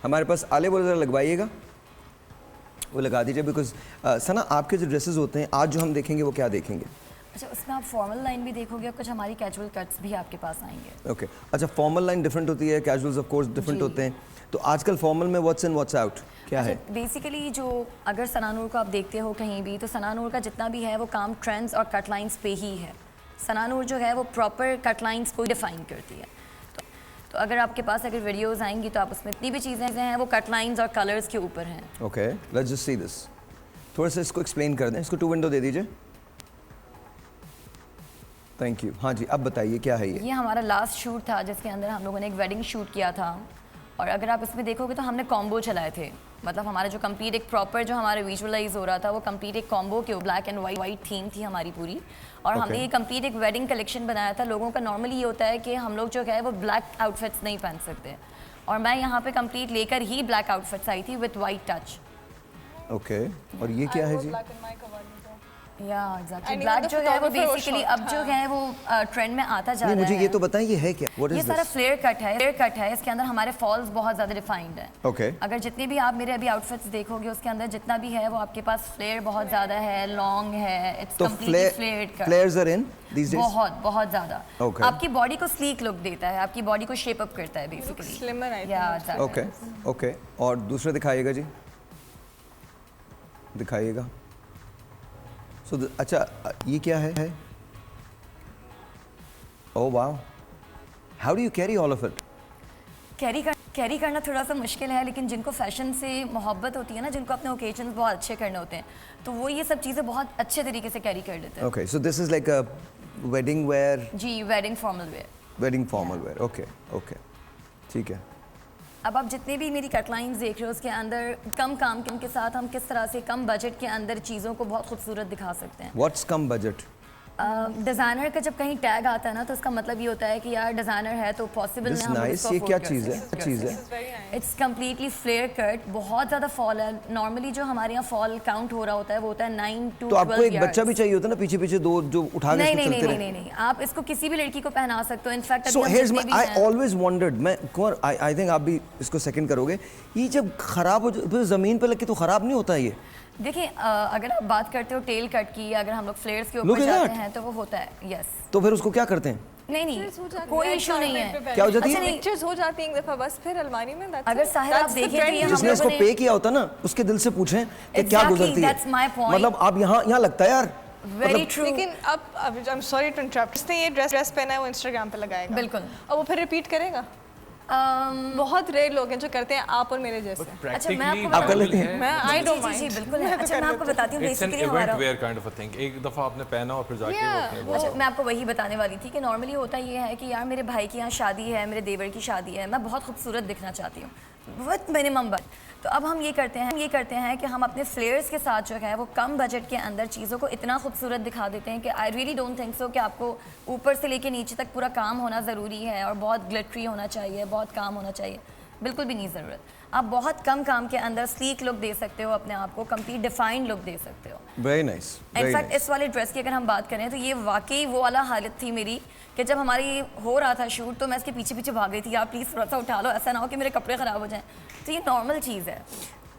हमारे पास आले वो ज़रा लगवाइएगा, वो लगा दीजिए। बिकॉज सना आपके जो ड्रेसेस होते हैं आज जो हम देखेंगे वो क्या देखेंगे? अच्छा, उसमें आप फॉर्मल लाइन भी देखोगे और कुछ हमारी कैजुअल कट्स भी आपके पास आएंगे। ओके अच्छा, फॉर्मल लाइन डिफरेंट होती है, कैजुअल्स ऑफ कोर्स डिफरेंट होते हैं। तो आजकल फॉर्मल में व्हाट्स इन व्हाट्स आउट क्या है? बेसिकली जो अगर सना नूर को आप देखते हो कहीं भी, तो सना नूर का जितना भी है वो काम ट्रेंड्स और कट लाइंस पे ही है। सना नूर जो है वो प्रॉपर कट लाइंस को डिफाइन करती है। तो अगर आपके पास अगर वीडियोस आएंगी तो आप उसमें इतनी भी चीज़ें हैं वो कट लाइंस और कलर्स के ऊपर हैं। Okay, let's just see this. थोड़ा सा इसको एक्सप्लेन कर दें, इसको 2 विंडो दे दीजिए। Thank you. हाँ जी, अब बताइए क्या है ये? हमारा लास्ट शूट था जिसके अंदर हम लोगों ने एक वेडिंग शूट किया था, और अगर आप इसमें देखोगे तो हमने कॉम्बो चलाए थे। मतलब हमारा जो कंप्लीट एक प्रॉपर जो हमारे विजुअलाइज हो रहा था वो कंप्लीट एक कॉम्बो के ब्लैक एंड वाइट थीम थी हमारी पूरी। और हमने ये कंप्लीट एक वेडिंग कलेक्शन बनाया था। लोगों का नॉर्मली ये होता है कि हम लोग जो है वो ब्लैक आउटफिट्स नहीं पहन सकते, और मैं यहाँ पे कंप्लीट लेकर ही ब्लैक आउटफिट्स आई थी विद वाइट टच। ओके, और ये क्या है जी? या एग्जैक्टली, ब्लैक जो है वो बेसिकली अब जो है वो ट्रेंड में आता जा रहा है। मुझे ये तो बताएं ये है क्या? What is ये सारा फ्लेयर कट है। इसके अंदर हमारे फॉल्स बहुत ज़्यादा डिफाइंड है। ओके, अगर जितने भी आप मेरे अभी आउटफिट्स देखोगे उसके अंदर जितना भी है वो आपके पास फ्लेयर बहुत ज़्यादा है, लॉन्ग है। It's completely flared cut. Flares are in these days बहुत ज़्यादा। Okay. आपकी बॉडी को स्लीक लुक देता है, आपकी बॉडी को शेप अप करता है बेसिकली। स्लिमर आई या ओके ओके, और दूसरा दिखाइएगा जी, दिखाइएगा। सो अच्छा, ये क्या है? Oh wow, how do you carry all of it? Carry करना थोड़ा सा मुश्किल है, लेकिन जिनको फैशन से मोहब्बत होती है ना, जिनको अपने ओकेजन्स बहुत अच्छे करने होते हैं, तो वो ये सब चीज़ें बहुत अच्छे तरीके से कैरी कर लेते हैं। Okay, so this is like a wedding wear? जी, wedding formal wear. Wedding formal wear, okay okay, ठीक है। अब आप जितने भी मेरी कटलाइंस देख रहे हो उसके अंदर कम काम के साथ हम किस तरह से कम बजट के अंदर चीज़ों को बहुत खूबसूरत दिखा सकते हैं। व्हाट्स कम बजट? डिज़ाइनर का जब कहीं टैग आता है ना तो उसका मतलब ये होता है कि यार डिज़ाइनर है तो पॉसिबल दिस नाइस, ये क्या चीज़ है? इट्स कम्प्लीटली फ्लेयर कट, बहुत ज़्यादा फॉल है। नॉर्मली जो हमारे यहाँ फॉल काउंट हो रहा होता है वो होता है 9 to 12 तो आपको एक बच्चा भी चाहिए होता है ना पीछे पीछे दो जो उठा के चलते रहे? नहीं, आप इसको किसी भी लड़की को पहना सकते हो। In fact so here's my, I always wondered, मैं कुंवर, आई थिंक आप भी इसको सेकंड करोगे, ये जब खराब हो ज़मीन पे लग के तो खराब नहीं होता ये? देखिए, अगर आप बात करते हो टेल कट की, अगर हम लोग फ्लेयर्स के ऊपर जाते हैं तो वो होता है। यस, तो फिर उसको क्या करते हैं? नहीं, कोई इशू नहीं है। क्या हो जाती है? पिक्चर्स हो जाती हैं एक दफा बस, फिर अलमारी में। अगर साहिर आप देखें तो ये जिसने इसको पे किया होता ना उसके दिल से पूछें कि क्या गुजरती है। मतलब आप यहाँ लगता है यार, वेरी ट्रू। लेकिन अब I am sorry to interrupt, जिसने ये ड्रेस पहना है वो इंस्टाग्राम पे लगाएगा बिल्कुल, और वो फिर रिपीट करेगा। बहुत रेयर लोग हैं जो करते हैं आप और मेरे जैसे। अच्छा, मैं आपको कर लेते हैं? मैं आई डोंट माइंड। जी बिल्कुल। अच्छा, मैं आपको बताती हूँ बेसिकली हमारा wear kind of a thing, एक दफा आपने पहना और फिर जाके वो अपने अच्छा, मैं आपको वही बताने वाली थी कि नॉर्मली होता ये है कि यार मेरे भाई की यहाँ शादी है, मेरे देवर की शादी है, मैं बहुत खूबसूरत दिखना चाहती हूँ विद मिनिमम बजट। तो अब हम ये करते हैं कि हम अपने फ्लेयर्स के साथ जो है वो कम बजट के अंदर चीज़ों को इतना खूबसूरत दिखा देते हैं कि I really don't think so कि आपको ऊपर से लेके नीचे तक पूरा काम होना ज़रूरी है और बहुत ग्लिटरी होना चाहिए, बहुत काम होना चाहिए। बिल्कुल भी नहीं ज़रूरत। आप बहुत कम काम के अंदर स्लीक लुक दे सकते हो, अपने आप को कंप्लीट डिफाइंड लुक दे सकते हो। Very nice. इनफैक्ट इस वाले ड्रेस की अगर हम बात करें तो ये वाकई वो वाला हालत थी मेरी कि जब हमारी हो रहा था शूट तो मैं इसके पीछे पीछे भाग गई थी, आप प्लीज़ थोड़ा सा उठा लो, ऐसा ना हो कि मेरे कपड़े ख़राब हो जाएं। तो ये नॉर्मल चीज़ है।